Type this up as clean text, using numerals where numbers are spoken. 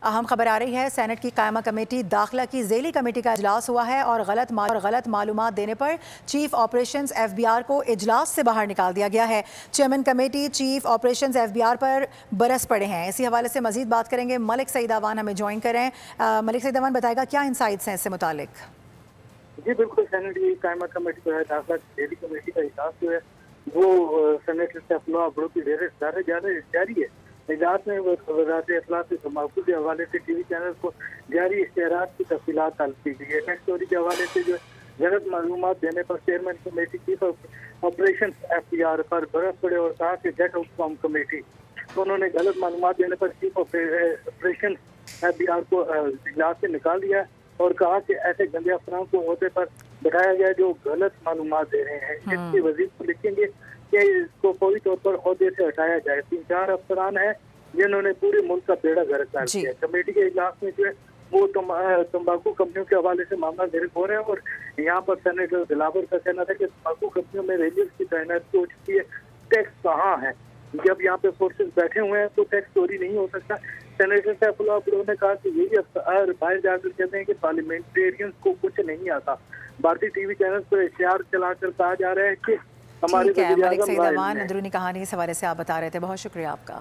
اہم خبر آ رہی ہے، سینٹ کی قائمہ کمیٹی داخلہ کی ذیلی کمیٹی کا اجلاس ہوا ہے اور غلط معلومات دینے پر chief operations F B R کو اجلاس سے باہر نکال دیا گیا ہے۔ Chairman committee chief operations F B R پر برس پڑے ہیں۔ اسی حوالے سے مزید بات کریں گے، ملک سعید اعوان ہمیں جوائن کریں۔ ملک سعید اعوان بتائے گا کیا انسائٹس ہیں اس سے متعلق؟ جی بالکل، سینٹ کی قائمہ کمیٹی جو ہے داخلہ کی ذیلی کمیٹی کا اجلاس جو ہے وہ سینیٹر سیف اللہ عبدو کی جاری ہے۔ اجلاس میں وزارت اطلاع سے تمباکو کے حوالے سے ٹی وی چینل کو جاری اشتہارات کی تفصیلات طلب کی گئی ہے۔ ٹیکس چوری کے حوالے سے جو غلط معلومات دینے پر chairman committee chief operation F B R پر برس پڑے اور کہا کہ گیٹ آؤٹ فرام کمیٹی۔ انہوں نے غلط معلومات دینے پر chief operation F B R کو اجلاس سے نکال دیا اور کہا کہ ایسے گندے افسران کو عہدے پر بٹھایا گیا جو غلط معلومات دے رہے ہیں۔ اس کی وزیر کو لکھیں گے کہ اس کو فوری طور پر عہدے سے ہٹایا جائے۔ 3-4 افسران ہیں جنہوں نے پورے ملک کا بیڑا غرق کر دیا ہے۔ کمیٹی کے اجلاس میں جو ہے وہ تمباکو کمپنیوں کے حوالے سے معاملہ گرفت ہو رہے ہیں اور یہاں پر سینیٹر دلاور کا کہنا تھا کہ تمباکو کمپنیوں میں ریلیز کی تعیناتی ہو چکی ہے، ٹیکس کہاں ہے؟ جب یہاں پہ فورسز بیٹھے ہوئے ہیں تو ٹیکس چوری نہیں ہو سکتا۔ سینیٹر سیف اللہ عبدو نے کہا کہ یہی افسر باہر جا کر کہتے ہیں کہ پارلیمنٹرینز کو کچھ نہیں آتا۔ بھارتی ٹی وی چینل پر اشتہار چلا کر کہا جا رہا ہے کہ ہمارے ٹھیک ہے، ملک سعید اعوان اندرونی کہانی اس حوالے سے آپ بتا رہے تھے، بہت شکریہ آپ کا۔